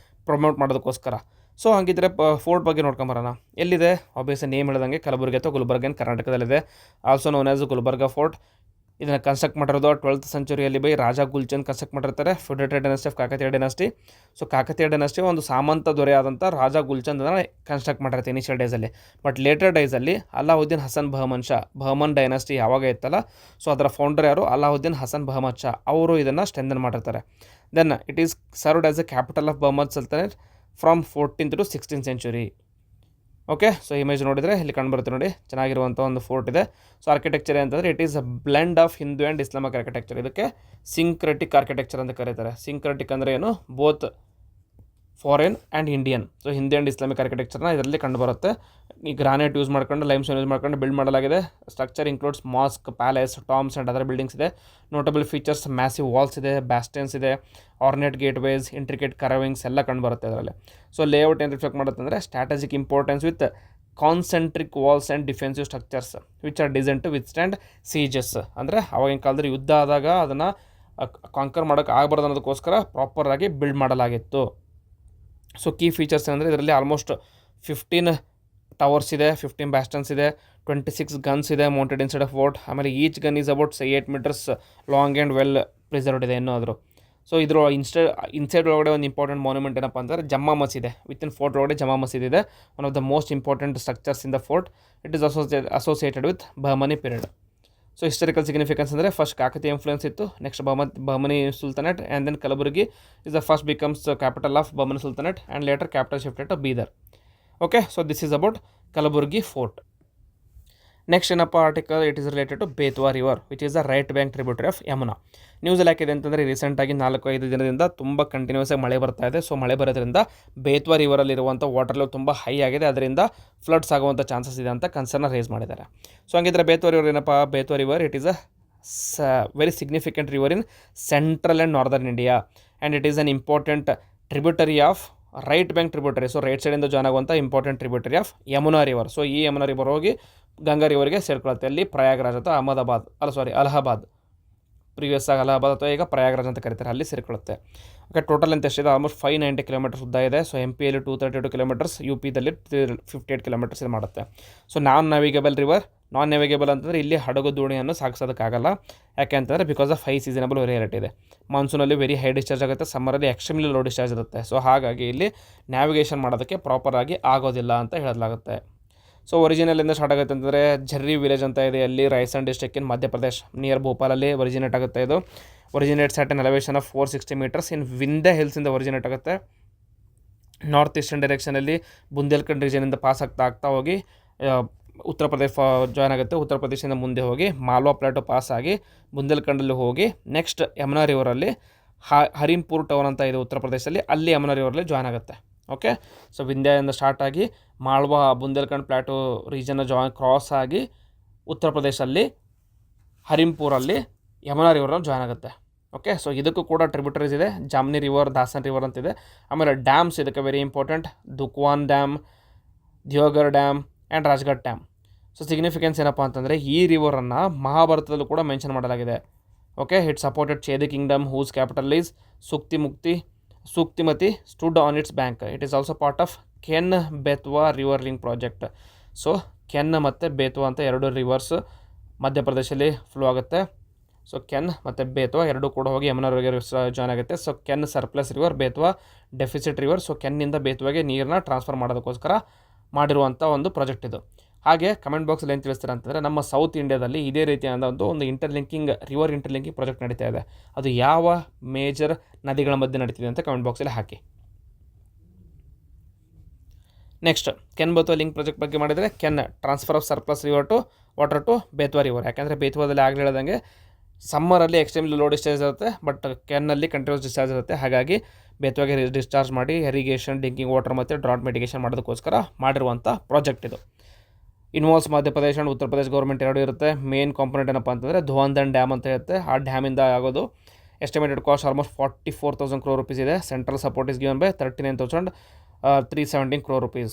ಪ್ರಮೋಟ್ ಮಾಡೋದಕ್ಕೋಸ್ಕರ. ಸೊ ಹಾಗಿದ್ರೆ ಫೋರ್ಟ್ ಬಗ್ಗೆ ನೋಡ್ಕೊಂಬರೋಣ. ಎಲ್ಲಿದೆ? ಆಬ್ವಿಯಸ್ಲಿ ನೇಮ್ ಹೇಳ್ದಂಗೆ ಕಲಬುರಗಿ ಅಥವಾ ಗುಲ್ಬರ್ಗ ಕರ್ನಾಟಕದಲ್ಲಿದೆ. Also known as Gulbarga fort. ಇದನ್ನು ಕನ್ಸ್ಟ್ರಕ್ಟ್ ಮಾಡಿರೋದು 12th centuryಯಲ್ಲಿ ಬೈ ರಾಜ ಗುಲ್ಚಂದ್ ಕನ್ಸ್ಟ್ರಕ್ಟ್ ಮಾಡಿರ್ತಾರೆ. Federated dynasty of Kakatiya dynasty. So Kakatiya dynasty ಒಂದು ಸಾಮಂತ ದೊರೆಯಾದಂಥ ರಾಜ ಗುಲ್ಚಂದ್ ಅದನ್ನು ಕನ್ಸ್ಟ್ರಕ್ಟ್ ಮಾಡಿರುತ್ತೆ ಇನಿಷಿಯಲ್ ಡೇಸಲ್ಲಿ. ಬಟ್ ಲೇಟರ್ ಡೇಸಲ್ಲಿ ಅಲಾವುದ್ದೀನ್ ಹಸನ್ ಬಹಮನ್ ಶಾ, ಬಹಮನ್ ಡೈನಾಸ್ಟಿ ಯಾವಾಗ ಇತ್ತಲ್ಲ, ಸೊ ಅದರ ಫೌಂಡರ್ ಯಾರು? ಅಲಾವುದ್ದೀನ್ ಹಸನ್ ಬಹಮದ್ ಶಾ. ಅವರು ಇದನ್ನು ಸ್ಟ್ರೆಂಥನ್ ಮಾಡಿರ್ತಾರೆ. Then it is served as a capital of Bahmani sultanate from 14th to 16th century. Okay, so image ನೋಡಿದರೆ ಇಲ್ಲಿ ಕಂಡುಬರುತ್ತೆ ನೋಡಿ, ಚೆನ್ನಾಗಿರುವಂಥ ಒಂದು ಫೋರ್ಟ್ ಇದೆ. ಸೊ ಆರ್ಕಿಟೆಕ್ಚರ್ ಅಂತಂದರೆ it is a blend of Hindu and Islamic architecture. ಇದಕ್ಕೆ ಸಿಂಕ್ರೆಟಿಕ್ ಆರ್ಕಿಟೆಕ್ಚರ್ ಅಂತ ಕರೀತಾರೆ. ಸಿಂಕ್ರೆಟಿಕ್ ಅಂದರೆ ಏನು? Both foreign and Indian. So Hindi and Islamic ಆರ್ಕಿಟೆಕ್ಚರ್ನ ಇದರಲ್ಲಿ ಕಂಡುಬರುತ್ತೆ. ಈ ಗ್ರಾನೈಟ್ ಯೂಸ್ ಮಾಡ್ಕೊಂಡು, ಲೈಮ್ಸ್ಟೋನ್ ಯೂಸ್ ಮಾಡ್ಕೊಂಡು ಬಿಲ್ಡ್ ಮಾಡಲಾಗಿದೆ. Structure includes mask, palace, Toms and other buildings ಇದೆ. ನೋಟಬಲ್ ಫೀಚರ್ಸ್ ಮ್ಯಾಸಿವ್ ವಾಲ್ಸ್ ಇದೆ, ಬ್ಯಾಸ್ಟೆನ್ಸ್ ಇದೆ, ಆರ್ನೆಟ್ ಗೇಟ್ವೇಸ್, ಇಂಟ್ರಿಕೇಟ್ ಕರವಿಂಗ್ಸ್ ಎಲ್ಲ ಕಂಡುಬರುತ್ತೆ ಅದರಲ್ಲಿ. ಸೊ ಲೇಔಟ್ ಏನು ರಿಫ್ಲೆಕ್ಟ್ ಮಾಡುತ್ತೆ ಅಂದರೆ strategic importance with concentric walls and defensive structures which are design to withstand sieges. ಅಂದರೆ ಅವಾಗಿನ ಕಾಲದಲ್ಲಿ ಯುದ್ಧ ಆದಾಗ ಅದನ್ನು ಕಾಂಕರ್ ಮಾಡೋಕ್ಕೆ ಆಗಬಾರ್ದು ಅನ್ನೋದಕ್ಕೋಸ್ಕರ ಪ್ರಾಪರಾಗಿ ಬಿಲ್ಡ್ ಮಾಡಲಾಗಿತ್ತು. ಸೊ ಕೀ ಫೀಚರ್ಸ್ ಅಂದರೆ ಇದರಲ್ಲಿ ಆಲ್ಮೋಸ್ಟ್ 15 ಟವರ್ಸ್ ಇದೆ, 15 ಬ್ಯಾಸ್ಟನ್ಸ್ ಇದೆ, 26 ಗನ್ಸ್ ಇದೆ ಮೌಂಟೆಡ್ ಇನ್ಸೈಡ್ ಆಫ್ ಫೋರ್ಟ್. ಆಮೇಲೆ each gun is about 8 meters long and well preserved ಇದೆ ಏನಾದರೂ. ಸೊ ಇದ್ರ ಇನ್ಸೈಡ್ ಒಳಗಡೆ ಒಂದು ಇಂಪಾರ್ಟೆಂಟ್ ಮಾನ್ಯುಮೆಂಟ್ ಏನಪ್ಪ ಅಂತಂದರೆ ಜಮ್ಮಾ ಮಸೀದ್. ವಿತಿನ್ ಫೋರ್ಟ್ ಒಳಗಡೆ ಜಮ್ಮಾ ಮಸೀದ್ ಇದೆ. One of the most important structures in the fort. It is associated with Bahmani period. So historical significance ಅಂದರೆ ಫಸ್ಟ್ ಕಾಕತಿ ಇನ್ಫ್ಲುಯೆನ್ಸ್ ಇತ್ತು, next Bahmani sultanate, and then Kalaburagi is the first becomes capital of Bahmani sultanate and later capital shifted to Bidar. Okay, so this is about Kalaburagi fort. Next ಏನಪ್ಪ article? It is related to Betwa river which is the right bank tributary of Yamuna. ನ್ಯೂಸಲ್ಲಿ ಯಾಕಿದೆ ಅಂತಂದರೆ ರೀಸೆಂಟಾಗಿ 4-5 ದಿನದಿಂದ ತುಂಬ continuous ಆಗಿ ಮಳೆ ಬರ್ತಾ ಇದೆ. ಸೊ ಮಳೆ ಬರೋದ್ರಿಂದ ಬೇತ್ವಾ ರಿವರಲ್ಲಿರುವಂಥ ವಾಟರ್ ಲೆವೆಲ್ ತುಂಬ ಹೈ ಆಗಿದೆ, ಅದರಿಂದ ಫ್ಲಡ್ಸ್ ಆಗುವಂಥ ಚಾನ್ಸಸ್ ಇದೆ ಅಂತ ಕನ್ಸರ್ನ ರೇಸ್ ಮಾಡಿದ್ದಾರೆ. ಸೊ ಹಂಗಿದ್ರೆ ಬೇತ್ವಾ ರಿವರ್ ಏನಪ್ಪ? Betwa river it is a very significant river in central and northern India and it is an important tributary of right bank tributary. So right ಸೈಡಿಂದ ಜಾಯ್ನ್ ಆಗುವಂಥ important tributary of Yamuna river. So ಈ Yamuna river ಹೋಗಿ ಗಂಗಾ ರಿವರ್ಗೆ ಸೇರ್ಕೊಳ್ಳುತ್ತೆ. ಅಲ್ಲಿ ಪ್ರಯಾಗ್ರಾಜ್ ಅಥವಾ Allahabad, previous ಆಗಿ ಅಲಹಾಬಾದ್ ಅಥವಾ ಈಗ ಪ್ರಯಾಗ್ರಾಜ್ ಅಂತ ಕರೀತಾರೆ, ಅಲ್ಲಿ ಸೇರಿಕೊಳ್ಳುತ್ತೆ. ಓಕೆ, ಟೋಟಲ್ ಅಂತ ಎಷ್ಟಿದೆ? ಆಲ್ಮೋಸ್ಟ್ 590 kilometers ಉದ್ದ ಇದೆ. ಸೊ MP ಯಲ್ಲಿ 232 kilometers, UP-ದಲ್ಲಿ 58 kilometers ಇದು ಮಾಡುತ್ತೆ. ಸೊ ನಾನ್ ನ್ಯಾವಿಗೇಬಲ್ ಅಂತಂದರೆ ಇಲ್ಲಿ ಹಡಗು ದೋಣಿಯನ್ನು ಸಾಗಿಸೋದಕ್ಕಾಗಲ್ಲ. ಯಾಕೆ ಅಂತಂದರೆ because of high seasonable variate ಇದೆ. ಮಾನ್ಸೂನಲ್ಲಿ ವೆರಿ ಹೈ ಡಿಸ್ಚಾರ್ಜ್ ಆಗುತ್ತೆ, ಸಮ್ಮರಲ್ಲಿ ಎಕ್ಸ್ಟ್ರೀಮ್ಲಿ ಲೋ ಡಿಸ್ಚಾರ್ಜ್ ಇರುತ್ತೆ. ಸೊ ಹಾಗಾಗಿ ಇಲ್ಲಿ ನ್ಯಾವಿಗೇಷನ್ ಮಾಡೋದಕ್ಕೆ ಪ್ರಾಪರಾಗಿ ಆಗೋದಿಲ್ಲ ಅಂತ ಹೇಳಲಾಗುತ್ತೆ. ಸೊ ಒರಿಜಿನಲಿಂದ ಸ್ಟಾರ್ಟ್ ಆಗುತ್ತೆ ಅಂತಂದರೆ ಝರ್ರಿ ವಿಲೇಜ್ ಅಂತ ಇದೆ, ಅಲ್ಲಿ Raisen district in Madhya Pradesh near ಭೋಪಾಲಲ್ಲಿ ಒರಿಜಿನೇಟ್ ಆಗುತ್ತೆ. ಇದು originates at an elevation of 460 meters in Vindhya ಹಿಲ್ಸಿಂದ ಒರಿಜಿನೇಟ್ ಆಗುತ್ತೆ. ನಾರ್ತ್ ಈಸ್ಟರ್ನ್ ಡೈರೆಕ್ಷನಲ್ಲಿ ಬುಂದೇಲ್ಖಂಡ್ ರೀಜನಿಂದ ಪಾಸ್ ಆಗ್ತಾ ಹೋಗಿ ಉತ್ತರ ಪ್ರದೇಶ ಜಾಯ್ನ್ ಆಗುತ್ತೆ. ಉತ್ತರ ಪ್ರದೇಶದಿಂದ ಮುಂದೆ ಹೋಗಿ ಮಾಲ್ವಾ ಪ್ಲಾಟೋ ಪಾಸ್ ಆಗಿ ಬುಂದೇಲ್ಖಂಡಲ್ಲಿ ಹೋಗಿ ನೆಕ್ಸ್ಟ್ ಯಮುನಾ ರಿವರಲ್ಲಿ ಹರಿಂಪುರ್ ಟೌನ್ ಅಂತ ಇದೆ ಉತ್ತರ ಪ್ರದೇಶದಲ್ಲಿ, ಅಲ್ಲಿ ಯಮುನಾ ರಿವರಲ್ಲಿ ಜಾಯ್ನ್ ಆಗುತ್ತೆ. ಓಕೆ, ಸೊ ವಿಂಧ್ಯಿಂದ ಸ್ಟಾರ್ಟ್ ಆಗಿ ಮಾಳ್ವಾ ಬುಂದೇಲ್ಖಂಡ್ ಪ್ಲಾಟೋ ರೀಜನ್ನ ಕ್ರಾಸ್ ಆಗಿ ಉತ್ತರ ಪ್ರದೇಶಲ್ಲಿ ಹರಿಂಪುರಲ್ಲಿ ಯಮುನಾ ರಿವರ್ನ ಜಾಯ್ನ್ ಆಗುತ್ತೆ. ಓಕೆ, ಸೊ ಇದಕ್ಕೂ ಕೂಡ ಟ್ರಿಬ್ಯೂಟರೀಸ್ ಇದೆ. ಜಾಮ್ನಿ ರಿವರ್, ದಾಸನ್ ರಿವರ್ ಅಂತಿದೆ. ಆಮೇಲೆ ಡ್ಯಾಮ್ಸ್ ಇದಕ್ಕೆ very important, Dukwan dam, Deogarh dam and Rajghat dam. So significance ಏನಪ್ಪ ಅಂತಂದರೆ ಈ ರಿವರನ್ನು ಮಹಾಭಾರತದಲ್ಲೂ ಕೂಡ ಮೆನ್ಷನ್ ಮಾಡಲಾಗಿದೆ. Okay, it supported Chedi kingdom whose capital is Suktimati stood on its bank. It is also part of Ken Betwa river link project. So Ken ಮತ್ತು ಬೇತ್ವಾ ಅಂತ 2 ರಿವರ್ಸ್ ಮಧ್ಯಪ್ರದೇಶಲ್ಲಿ ಫ್ಲೋ ಆಗುತ್ತೆ. ಸೊ ಕೆನ್ ಮತ್ತು ಬೇತ್ವಾ ಎರಡೂ ಕೂಡ ಹೋಗಿ ಯಮುನಾ ರಿವರ್ಗೆ ಜಾಯ್ನ್ ಆಗುತ್ತೆ. So Ken surplus river, Betwa deficit river. So ಕೆನ್ನಿಂದ ಬೇತ್ವಾಗೆ ನೀರನ್ನ ಟ್ರಾನ್ಸ್ಫರ್ ಮಾಡೋದಕ್ಕೋಸ್ಕರ ಮಾಡಿರುವಂಥ ಒಂದು ಪ್ರಾಜೆಕ್ಟ್ ಇದು. ಹಾಗೆ ಕಮೆಂಟ್ ಬಾಕ್ಸಲ್ಲಿ ಏನು ತಿಳಿಸ್ತಾರೆ ಅಂತಂದರೆ ನಮ್ಮ ಸೌತ್ ಇಂಡಿಯಾದಲ್ಲಿ ಇದೇ ರೀತಿಯಾದ ಒಂದು ರಿವರ್ ಇಂಟರ್ಲಿಂಕಿಂಗ್ ಪ್ರಾಜೆಕ್ಟ್ ನಡೀತಾ ಇದೆ. ಅದು ಯಾವ ಮೇಜರ್ ನದಿಗಳ ಮಧ್ಯೆ ನಡೀತಿದೆ ಅಂತ ಕಮೆಂಟ್ ಬಾಕ್ಸಲ್ಲಿ ಹಾಕಿ. Next Ken Betwa link project ಬಗ್ಗೆ ಮಾಡಿದರೆ Ken transfer of surplus river to water to Betwa river. ಯಾಕೆಂದರೆ ಬೇತ್ವಾದಲ್ಲಿ ಆಗಲಿ ಹೇಳ್ದಂಗೆ ಸಮ್ಮರಲ್ಲಿ ಎಕ್ಸ್ಟ್ರೀಮ್ಲಿ ಲೋ ಡಿಸ್ಚಾರ್ಜ್ ಇರುತ್ತೆ, ಬಟ್ ಕೆನ್ನಲ್ಲಿ ಕಂಟಿನ್ಯೂಸ್ ಡಿಸ್ಚಾರ್ಜ್ ಇರುತ್ತೆ. ಹಾಗಾಗಿ ಬೇತ್ವಾಗೆ ಡಿಸ್ಚಾರ್ಜ್ ಮಾಡಿ ಇರಿಗೇಷನ್, ಡ್ರಿಂಕಿಂಗ್ ವಾಟರ್ ಮತ್ತು ಡ್ರಾಟ್ ಮಿಟಿಗೇಷನ್ ಮಾಡೋದಕ್ಕೋಸ್ಕರ ಮಾಡಿರುವಂಥ ಪ್ರಾಜೆಕ್ಟ್ ಇದು. Involves Madhya Pradesh and Uttar Pradesh government ಎರಡೂ ಇರುತ್ತೆ. ಮೇನ್ ಕಾಂಪೊನೆಂಟ್ ಏನಪ್ಪ ಅಂತಂದರೆ ಧುವಂದನ್ ಡ್ಯಾಮ್ ಅಂತ ಇರುತ್ತೆ. ಆ ಡ್ಯಾಮಿಂದ ಆಗೋದು. Estimated cost almost 44,000 crore rupees ಇದೆ. Central support is given by 39,317 crore rupees.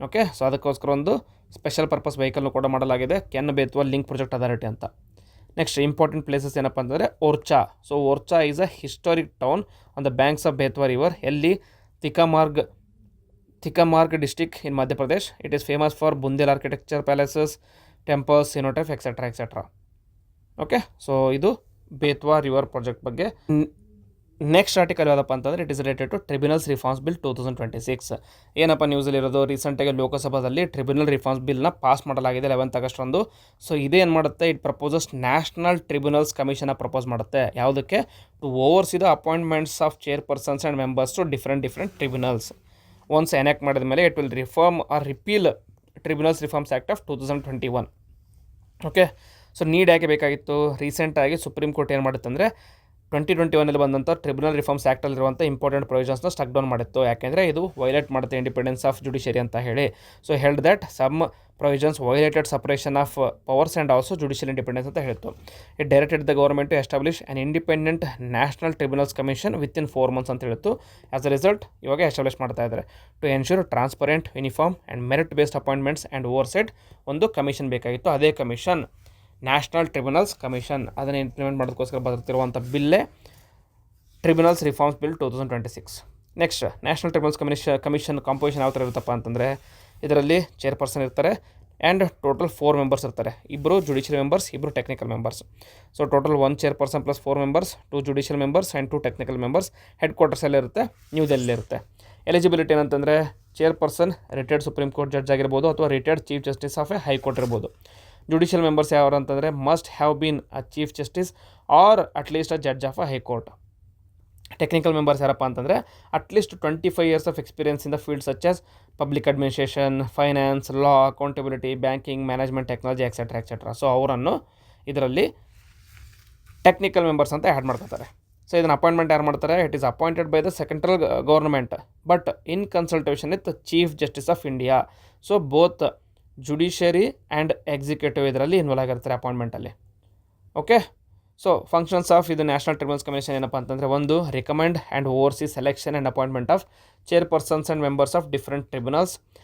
Okay, so ಅದಕ್ಕೋಸ್ಕರ ಒಂದು ಸ್ಪೆಷಲ್ ಪರ್ಪಸ್ ವೆಹಿಕಲ್ನು ಕೂಡ ಮಾಡಲಾಗಿದೆ, Ken Betwa link project authority ಅಂತ. ನೆಕ್ಸ್ಟ್ ಇಂಪಾರ್ಟೆಂಟ್ ಪ್ಲೇಸಸ್ ಏನಪ್ಪ ಅಂತಂದರೆ Orchha. So Orchha is a historic town on the banks of Betwa river, ಎಲ್ಲಿ Tikamgarh district in Madhya Pradesh. It is famous for Bundel architecture, palaces, temples, cenotaph etcetera etcetera. Okay, so ಇದು Betwa river project ಬಗ್ಗೆ. Next article ಯಾವುದಪ್ಪ ಅಂತಂದರೆ it is related to tribunals reforms bill 2026. ಏನಪ್ಪ ನ್ಯೂಸಲ್ಲಿರೋದು, ರೀಸೆಂಟಾಗಿ ಲೋಕಸಭಾದಲ್ಲಿ tribunal reforms ಬಿಲ್ನ ಪಾಸ್ ಮಾಡಲಾಗಿದೆ 11 ಆಗಸ್ಟ್ ರಂದು. ಸೊ ಇದೇನು ಮಾಡುತ್ತೆ, ಇಟ್ ಪ್ರಪೋಸಸ್ ನ್ಯಾಷನಲ್ ಟ್ರಿಬ್ಯುನಲ್ಸ್ ಕಮಿಷನ್ನ ಪ್ರಪೋಸ್ ಮಾಡುತ್ತೆ. ಯಾವುದಕ್ಕೆ? To oversee the appointments of chairpersons and members to different tribunals. Once enact ಮಾಡಿದ ಮೇಲೆ it will reform or repeal tribunals reforms act of 2021. Okay, so need ಯಾಕೆ ಬೇಕಾಗಿತ್ತು? ರೀಸೆಂಟಾಗಿ ಸುಪ್ರೀಂ ಕೋರ್ಟ್ ಏನು ಮಾಡುತ್ತೆ ಅಂದರೆ 2021 ಬಂದಂಥ ಟ್ರಿಬ್ಯುನಲ್ ರಿಫಾರ್ಮ್ಸ್ ಆ್ಯಕ್ಟಲ್ಲಿರುವಂಥ ಇಂಪಾರ್ಟೆಂಟ್ ಪ್ರೊವಿಷನ್ಸ್ನ ಸ್ಟಕ್ ಡೌನ್ ಮಾಡಿತ್ತು. ಯಾಕೆಂದರೆ ಇದು ವೈಲೇಟ್ ಮಾಡುತ್ತೆ ಇಂಡಿಪೆಂಡೆನ್ಸ್ ಆಫ್ ಜುಡಿಷಿಯರಿ ಅಂತ ಹೇಳಿ. So held that some provisions violated separation of powers and also judicial independence ಅಂತ ಹೇಳ್ತು. It directed the government to establish an independent national tribunals commission within 4 months ಅಂತ ಹೇಳಿತ್ತು. ಆಸ್ ಅ ರಿಸಲ್ಟ್ ಇವಾಗ establish ಮಾಡ್ತಾ ಇದ್ದಾರೆ. To ensure transparent, uniform and merit based appointments and oversight ಒಂದು commission ಬೇಕಾಗಿತ್ತು. ಅದೇ ಕಮಿಷನ್ ನ್ಯಾಷನಲ್ ಟ್ರಿಬ್ಯುನಲ್ಸ್ ಕಮಿಷನ್. ಅದನ್ನು implement ಮಾಡೋದಕ್ಕೋಸ್ಕರ ಬರ್ತಿರುವಂಥ ಬಿಲ್ಲೇ tribunals reforms bill 2026. Next national tribunals commission composition ಯಾವ ಥರ ಇರುತ್ತಪ್ಪ ಅಂತಂದರೆ ಇದರಲ್ಲಿ ಚೇರ್ಪರ್ಸನ್ ಇರ್ತಾರೆ ಆ್ಯಂಡ್ ಟೋಟಲ್ 4 ಮೆಂಬರ್ಸ್ ಇರ್ತಾರೆ. 2 judicial members, 2 technical members. So total 1 chairperson plus 4 members, 2 judicial members and 2 technical members. Headquarters ಎಲ್ಲ ಇರುತ್ತೆ, ನ್ಯೂ ದೆಲ್ಲಿ ಇರುತ್ತೆ. ಎಲಿಜಿಬಿಲಿಟಿ ಏನಂತಂದರೆ chairperson retired supreme court judge ಆಗಿರ್ಬೋದು ಅಥವಾ retired chief justice of a high court ಇರ್ಬೋದು. Judicial members ಯಾರು ಅಂತಂದರೆ must have been a chief justice or at least a judge of a high court. Technical members ಯಾರಪ್ಪ ಅಂತಂದರೆ at least 25 years of experience in the field such as public administration, finance, law, accountability, banking, management, technology etcetera. So ಅವರನ್ನು ಇದರಲ್ಲಿ technical members ಅಂತ add ಮಾಡ್ಕೊತಾರೆ. So ಇದನ್ನು appointment ಯಾರು ಮಾಡ್ತಾರೆ? It is appointed by the central government but in consultation with chief justice of India. So both judiciary and executive ಇದರಲ್ಲಿ involve ಆಗಿರ್ತಾರೆ ಅಪಾಯಿಂಟ್ಮೆಂಟಲ್ಲಿ. Okay, so functions of ಇದು ನ್ಯಾಷನಲ್ ಟ್ರಿಬ್ಯುನಲ್ಸ್ ಕಮಿಷನ್ ಏನಪ್ಪ ಅಂತಂದರೆ, ಒಂದು recommend and overseas selection and appointment of chairpersons and members of different tribunals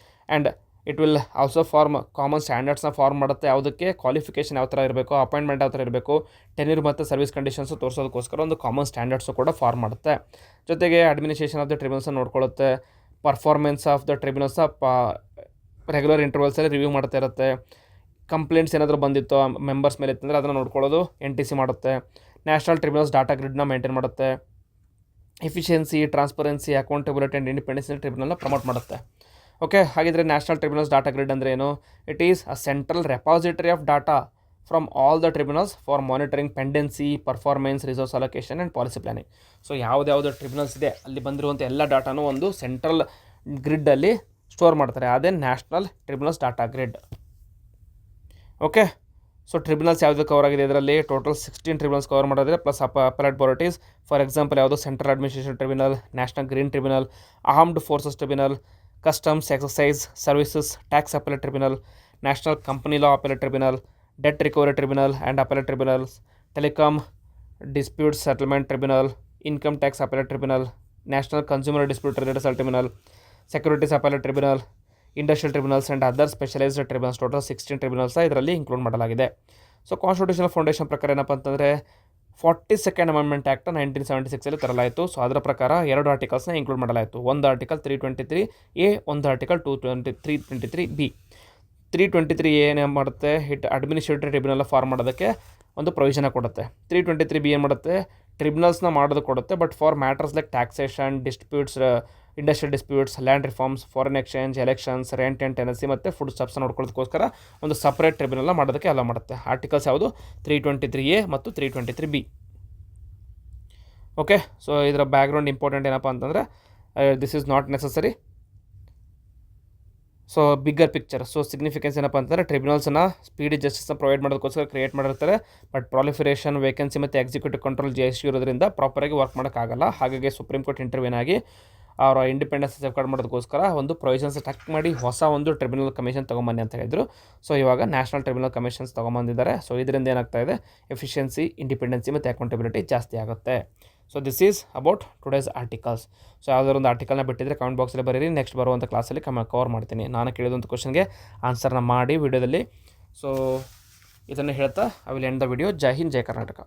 and it will also form common ಸ್ಟ್ಯಾಂಡರ್ಡ್ಸ್ನ form ಮಾಡುತ್ತೆ. ಯಾವುದಕ್ಕೆ? Qualification ಯಾವ ಥರ ಇರಬೇಕು, ಅಪಾಯಿಂಟ್ಮೆಂಟ್ ಯಾವ ಥರ ಇರಬೇಕು, ಟೆನ್ಯೂರ್ ಮತ್ತು ಸರ್ವಿಸ್ ಕಂಡೀಷನ್ಸು ತೋರಿಸೋದಕ್ಕೋಸ್ಕರ ಒಂದು ಕಾಮನ್ ಸ್ಟ್ಯಾಂಡರ್ಡ್ಸು ಕೂಡ ಫಾರ್ಮ್ ಮಾಡುತ್ತೆ. ಜೊತೆಗೆ ಅಡ್ಮಿನಿಸ್ಟ್ರೇಷನ್ ಆಫ್ ದ ಟ್ರಿಬ್ಯುನಲ್ಸ್ನ ನೋಡ್ಕೊಳ್ಳುತ್ತೆ. ಪರ್ಫಾರ್ಮೆನ್ಸ್ ಆಫ್ ದ ಟ್ರಿಬ್ಯುನಲ್ಸ್ನ ರೆಗ್ಯುಲರ್ ಇಂಟರ್ವಲ್ಸಲ್ಲಿ ರಿವ್ಯೂ ಮಾಡ್ತಾ ಇರುತ್ತೆ. ಕಂಪ್ಲೇಂಟ್ಸ್ ಏನಾದರೂ ಬಂದಿತ್ತು ಮೆಂಬರ್ಸ್ ಮೇಲೆ ಇತ್ತಂದರೆ ಅದನ್ನು ನೋಡ್ಕೊಳ್ಳೋದು NTC ಮಾಡುತ್ತೆ. ನ್ಯಾಷನಲ್ ಟ್ರಿಬ್ಯುನಲ್ಸ್ ಡಾಟಾ ಗ್ರಿಡ್ನ ಮೇಂಟೈನ್ ಮಾಡುತ್ತೆ. Efficiency, transparency, accountability and independence ಟ್ರಿಬ್ಯುನಲ್ನ ಪ್ರಮೋಟ್ ಮಾಡುತ್ತೆ. ಓಕೆ, ಹಾಗಿದ್ರೆ ನ್ಯಾಷನಲ್ ಟ್ರಿಬ್ಯುನಲ್ಸ್ ಡಾಟಾ ಗ್ರಿಡ್ ಅಂದರೆ ಏನು? It is a central repository of data from all the tribunals for monitoring pendency, performance, resource allocation and policy planning. So ಯಾವುದ್ಯಾವುದು tribunals ಇದೆ ಅಲ್ಲಿ ಬಂದಿರುವಂಥ ಎಲ್ಲ ಡಾಟಾನು ಒಂದು ಸೆಂಟ್ರಲ್ ಗ್ರಿಡ್ಡಲ್ಲಿ ಸ್ಟೋರ್ ಮಾಡ್ತಾರೆ. ಅದೇ national tribunals data grid. Okay, so tribunals ಯಾವುದು cover ಆಗಿದೆ ಇದರಲ್ಲಿ? ಟೋಟಲ್ 16 ಟ್ರಿಬ್ಯುನಲ್ಸ್ ಕವರ್ ಮಾಡಿದ್ರೆ plus appellate authorities. For example ಯಾವುದು? Central administration tribunal, national green tribunal, armed forces tribunal, customs excise services tax appellate tribunal, national company law appellate tribunal, debt recovery tribunal and appellate tribunals, telecom dispute settlement tribunal, income tax appellate tribunal, national consumer dispute redressal tribunal, securities appellate tribunal, industrial tribunals and other specialised tribunals. Total 16 tribunals ಇದರಲ್ಲಿ include ಮಾಡಲಾಗಿದೆ. So constitutional foundation ಪ್ರಕಾರ ಏನಪ್ಪ ಅಂತಂದರೆ 42nd amendment act 1976 ತರಲಾಯಿತು. So ಅದರ ಪ್ರಕಾರ 2 ಆರ್ಟಿಕಲ್ಸ್ನ include ಮಾಡಲಾಯಿತು. ಒಂದು ಆರ್ಟಿಕಲ್ 323A, ಒಂದು ಆರ್ಟಿಕಲ್ 323B. 323A ಏನು ಮಾಡುತ್ತೆ? ಅಡ್ಮಿನಿಸ್ಟ್ರೇಟಿವ್ ಟ್ರಿಬ್ಯುನಲ್ ಫಾರ್ಮ್ ಮಾಡೋದಕ್ಕೆ ಒಂದು ಪ್ರೊವಿಷನ್ ಕೊಡುತ್ತೆ. 323B ಏನು ಮಾಡುತ್ತೆ? ಟ್ರಿಬ್ಯುನಲ್ಸ್ನ ಮಾಡೋದು ಕೊಡುತ್ತೆ, but for matters like taxation, disputes, industrial disputes, land reforms, foreign exchange, elections, rent and tenancy ಮತ್ತು ಫುಡ್ ಸ್ಟಾಪ್ಸ್ನ ನೋಡ್ಕೊಳ್ಳೋದಕ್ಕೋಸ್ಕರ ಒಂದು ಸಪ್ರೇಟ್ ಟ್ರಿಬ್ಯುನಲ್ನ ಮಾಡೋದಕ್ಕೆ ಅಲೋ ಮಾಡುತ್ತೆ. ಆರ್ಟಿಕಲ್ಸ್ ಯಾವುದು? 323A ಮತ್ತು 323B. ಓಕೆ, ಸೊ ಇದರ ಬ್ಯಾಕ್ಗ್ರೌಂಡ್ ಇಂಪಾರ್ಟೆಂಟ್ ಏನಪ್ಪ ಅಂತಂದರೆ this is not necessary. So bigger picture. So significance ಏನಪ್ಪ ಅಂತಂದರೆ ಟ್ರಿಬ್ಯುನಲ್ಸ್ನ ಸ್ಪೀಡಿ ಜಸ್ಟಿಸ್ನ ಪ್ರೊವೈಡ್ ಮಾಡೋದಕ್ಕೋಸ್ಕರ ಕ್ರಿಯೇಟ್ ಮಾಡಿರ್ತಾರೆ. ಬಟ್ ಪ್ರಾಲಿಫರೇಷನ್, ವೇಕೆನ್ಸಿ ಮತ್ತು ಎಕ್ಸಿಕ್ಯೂಟಿವ್ ಕಂಟ್ರೋಲ್ ಇಶ್ಯೂ ಇರೋದ್ರಿಂದ ಪ್ರಾಪರಾಗಿ ವರ್ಕ್ ಮಾಡೋಕ್ಕಾಗಲ್ಲ. ಹಾಗಾಗಿ ಸುಪ್ರೀಂ ಕೋರ್ಟ್ ಇಂಟರ್ವ್ಯೂನ್ ಆಗಿ ಅವರ ಇಂಡಿಪೆಂಡೆನ್ಸ್ ಸೇಫ್ಗಾರ್ಡ್ ಮಾಡೋದಕ್ಕೋಸ್ಕರ ಒಂದು ಪ್ರೊವಿಷನ್ಸ್ ಟಕ್ ಮಾಡಿ ಹೊಸ ಒಂದು ಟ್ರಿಬ್ಯುನಲ್ ಕಮಿಷನ್ ತೊಗೊಂಬನ್ನಿ ಅಂತ ಹೇಳಿದರು. ಸೊ ಇವಾಗ ನ್ಯಾಷನಲ್ ಟ್ರಿಬ್ಯುನಲ್ ಕಮಿಷನ್ಸ್ ತೊಗೊಂಬಂದಿದ್ದಾರೆ. ಸೊ ಇದರಿಂದ ಏನಾಗ್ತಾ ಇದೆ? ಎಫಿಷಿಯನ್ಸಿ, ಇಂಡಿಪೆಂಡೆನ್ಸಿ ಮತ್ತು ಅಕೌಂಟಬಿಲಿಟಿ ಜಾಸ್ತಿ ಆಗುತ್ತೆ. So this is about today's articles. So ಯಾವುದಾದ್ರು ಒಂದು ಆರ್ಟಿಕಲ್ನ ಬಿಟ್ಟಿದ್ರೆ ಕಮೆಂಟ್ ಬಾಕ್ಸಲ್ಲಿ ಬರೀರಿ, ನೆಕ್ಸ್ಟ್ ಬರುವಂಥ ಕ್ಲಾಸಲ್ಲಿ ಕವರ್ ಮಾಡ್ತೀನಿ. ನಾನು ಕೇಳಿದಂಥ ಕ್ವಶನ್ಗೆ ಆನ್ಸರ್ನ ಮಾಡಿ ವಿಡಿಯೋದಲ್ಲಿ. ಸೊ ಇದನ್ನು ಹೇಳ್ತಾ I will end the video. Jai Hind, Jai Karnataka.